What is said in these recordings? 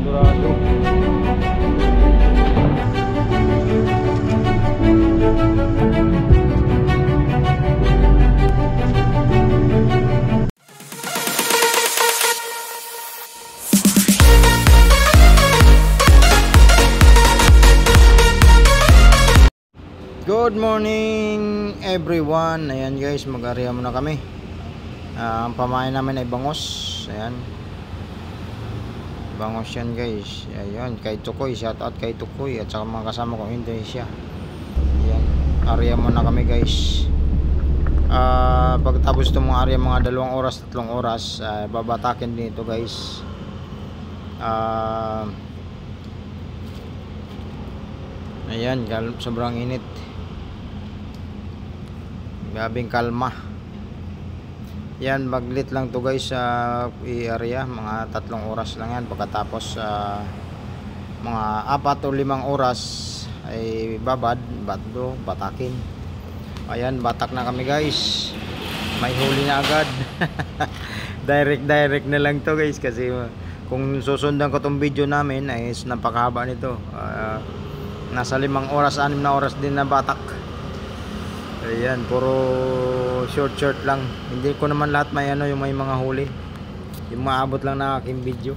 Dorado. Good morning everyone. Ayan guys, mag-area muna kami. Ang pamain namin ay bangos. Ayan, bangos yan guys. Ayan, kay Tukoy, shout out kay Tukoy at saka mga kasama ko Indonesia. Ayan, area muna kami guys. Pagkatapos itong mga area, mga 2 oras, 3 oras, babatakin dito guys. Ayan, sobrang init. Gabing kalma. Yan, baglit lang to guys sa area, mga 3 oras lang yan. Pagkatapos mga 4 o 5 oras ay batakin. Ayan, batak na kami guys. May huli na agad. direct na lang to guys, kasi kung susundan ko tong video namin ay napakahaba nito. Nasa 5 oras, 6 na oras din na batak. Ayan, puro short lang. Hindi ko naman lahat may yung may mga huli. Yung maabot lang na aking video.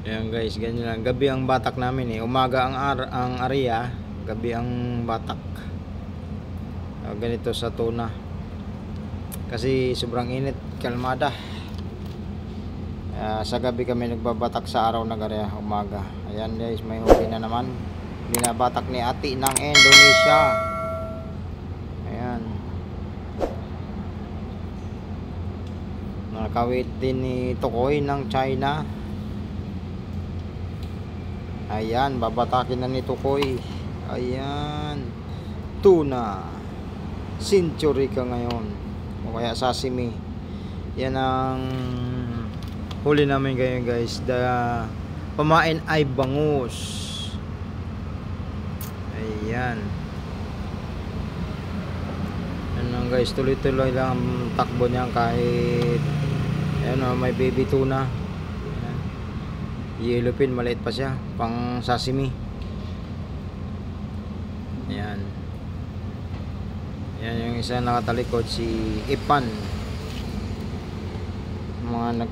Ayan guys, ganyan lang. Gabi ang batak namin Umaga ang area, gabi ang batak. Ganito sa tuna. Kasi sobrang init, kalmada. Sa gabi kami nagbabatak, sa araw nag-area, umaga. Ayan guys, may huli na naman. Binabatak ni Ati ng Indonesia. Ayan, nakawit din ni Tukoy ng China. Ayan, babatakin na ni Tukoy. Ayan, tuna century ka ngayon, o kaya sashimi. Yan ang huli namin ngayon guys. Pamain ay bangus. Ayan. Ano guys, tuloy-tuloy lang ang takbo niyan kahit may baby tuna. Ayan. Yellowfin, maliit pa siya, pang sashimi. Ayan. Ayan yung isa nakatalikod, si Ipan. Mga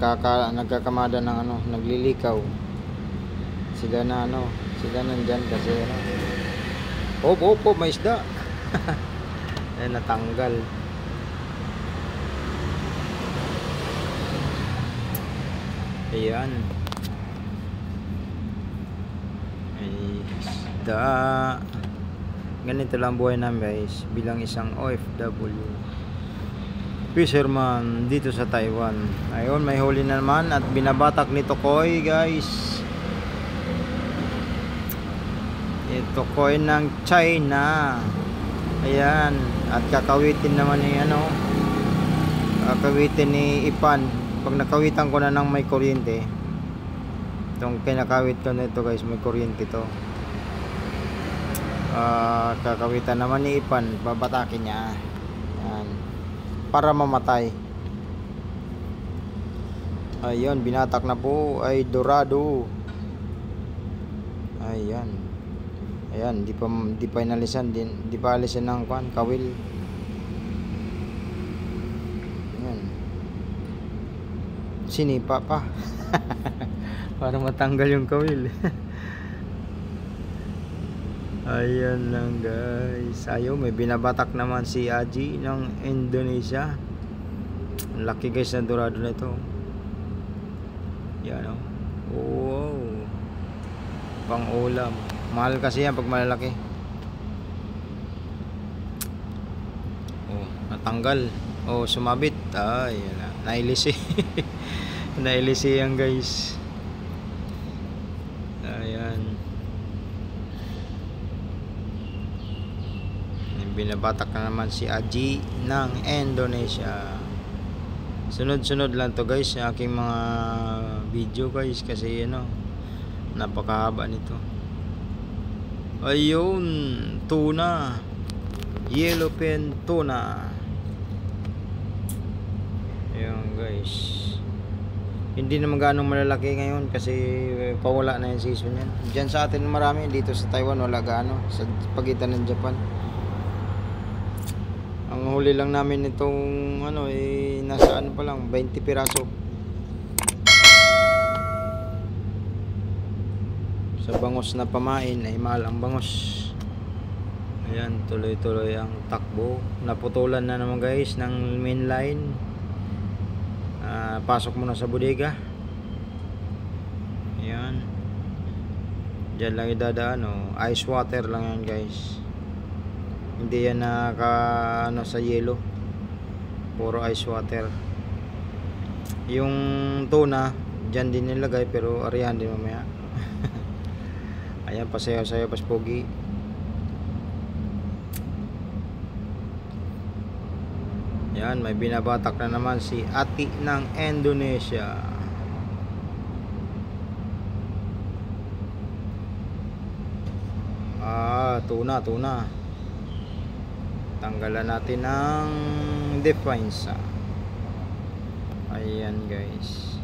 nagkakamada ng naglilikaw. Sila nandyan kasi Hop, may isda. Ayan, natanggal. Ayan, may isda. Ganito lang buhay namin guys, bilang isang OFW fisherman dito sa Taiwan. Ayun, may huli na naman at binabatak ni Tukoy guys. Ito coin ng China. Ayan, at kakawitin naman ni kakawitin ni Ipan. Pag nakawitan ko na ng may kuryente, itong kinakawit ko na ito guys, may kuryente to. Kakawitan naman ni Ipan, babatakin niya. Ayan, para mamatay. Ayun, binatak na po ay dorado. Ayan, di pa inalisan din, di pa alisan ng kawil. Ayan, sinipa pa. Para matanggal yung kawil. Ayan lang guys. Ayaw, may binabatak naman si Aji ng Indonesia. Laki guys na dorado na ito. Yan wow, pang ulam. Mahal kasi yan pag malalaki. Natanggal. Sumabit. Yan na. Nailisi. Nailisi yan guys. Ayan. Binabatak na naman si Aji ng Indonesia. Sunod-sunod lang to guys sa aking mga video guys, kasi napakahaba nito. Ayun, tuna, yellowfin tuna. Ayan guys, Hindi naman gaano malalaki ngayon kasi pawala na yung season yan. Diyan sa atin marami, dito sa Taiwan wala gaano, sa pagitan ng Japan. Ang huli lang namin itong ano nasa ano pa lang 20 piraso. Sa bangos na pamain ay mahal ang bangos. Ayan, tuloy-tuloy ang takbo. Naputulan na naman guys ng main line. Pasok muna sa bodega. Ayan. Diyan lang idadaan, ice water lang yan guys. Hindi yan ano sa yelo. Puro ice water. Yung tuna diyan din nilagay pero arihan din mamaya. Ayan, pasayaw-sayaw pas pogi. Yan, may binabatak na naman si Ati ng Indonesia. Tuna. Tanggalan natin ng definsa. Ayan guys.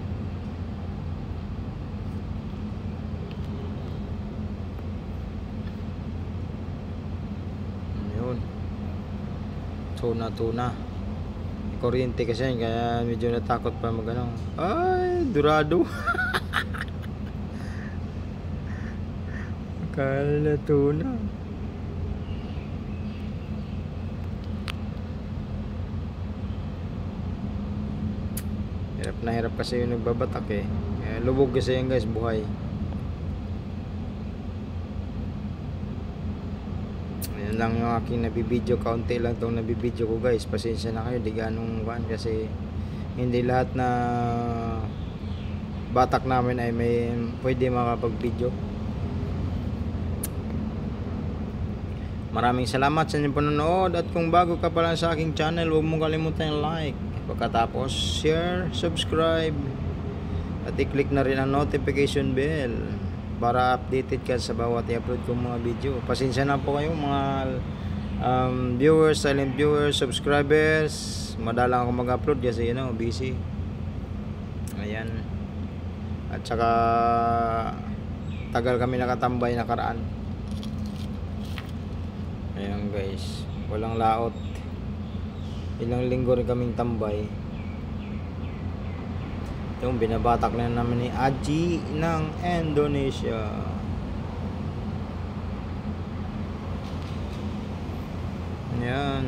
Yun. Tuna. Kuryente kasi yan, kaya medyo natakot pa magano. Ay, Dorado. Akala na tuna. Hirap na hirap kasi yung nagbabatak eh. Lubog kasi yan guys, buhay. Ayan lang yung aking nabibideo, kaunti lang itong nabibideo ko guys. Pasensya na kayo, di ganong kuhan kasi hindi lahat na batak namin ay may pwede makapag-video. Maraming salamat sa inyong panonood, at kung bago ka pa lang sa aking channel, huwag mong kalimutan yung like, pagkatapos share, subscribe, at i-click na rin ang notification bell para updated ka sa bawat i-upload kong mga video. Pasensya na po kayo mga viewers, silent viewers, subscribers. Madalang ako mag-upload kasi busy. Ayan. At saka tagal kami nakatambay nakaraan. Ayan guys, walang laot. Ilang linggo rin kaming tambay. Yung binabatak na namin ni Aji ng Indonesia. Ayan.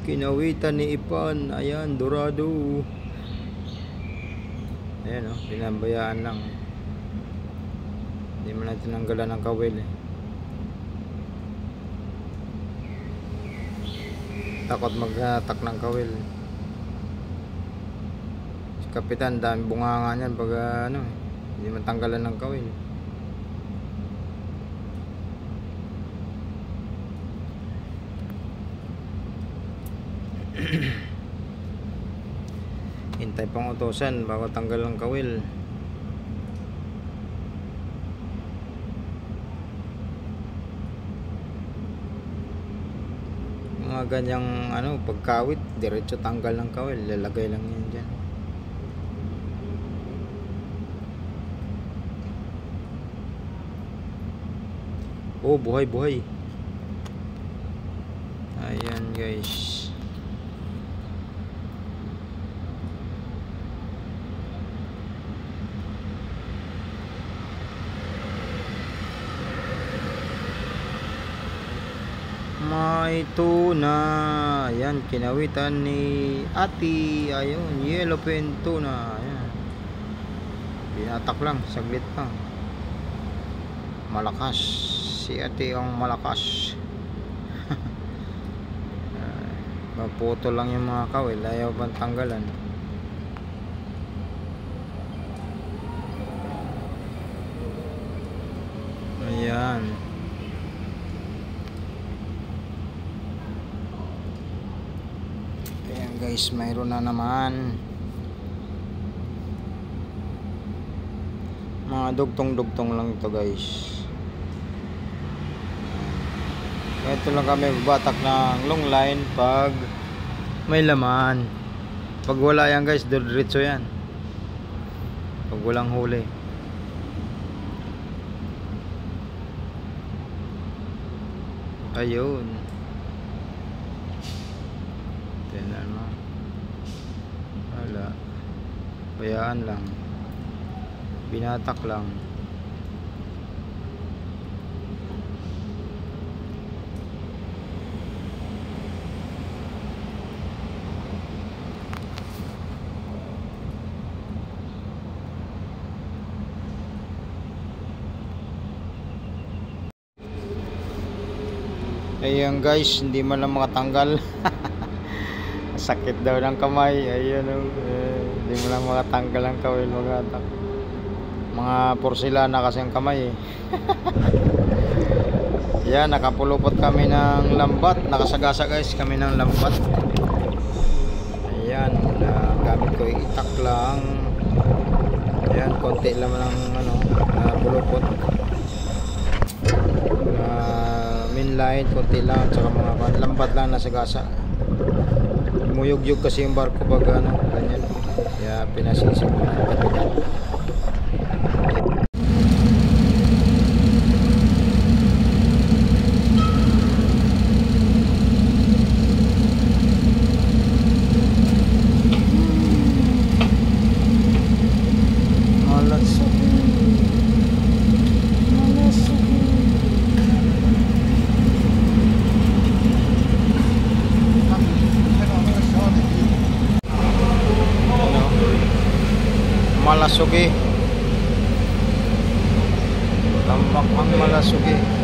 Kinawitan ni Ipan. Ayan, Dorado. Ayan pinabayaan lang. Hindi mo natin tinanggalan ng kawil eh. Takot mag-attack ng kawil. Si Kapitan, dami bunganga niyan pag hindi matanggalan ng kawil. Hintay pang utosan bago tanggal ng kawil. Mga ganyang pagkawit, diretso tanggal ng kawil, lalagay lang yan dyan. Oh, buhay. Ayan guys. May tuna. Ayan, kinawitan ni Ati. Ayun, yellowfin tuna. Ayan. Binatak lang, saglit lang. Malakas. Si Ati ang malakas. Maputo lang yung mga kawil, ayaw bang tanggalan. Ayan. Ayan guys, mayroon na naman mga dugtong lang ito guys. Ito lang kami batak ng long line pag may laman. Pag wala yan guys, diretso yan. Pag walang huli. Ayun. Tingnan mo. Wala. Bayaan lang. Binatak lang. Ayan guys, hindi man lang makatanggal. Sakit daw ng kamay. Ayan hindi mo lang makatanggal ang kawil mga porselana kasi ang kamay eh. Yan, nakapulupot kami ng lambat. Nakasagasa guys kami ng lambat. Ayan, gamit ko itak lang. Ayan, konti lang ng pulupot. Line, konti lang, tsaka mga lambat lang nasa gasa. Muyog-yog kasi yung barko pag ganyan. Kaya pinasisip ko na katugan. Malasugi, tambak ang Malasugi.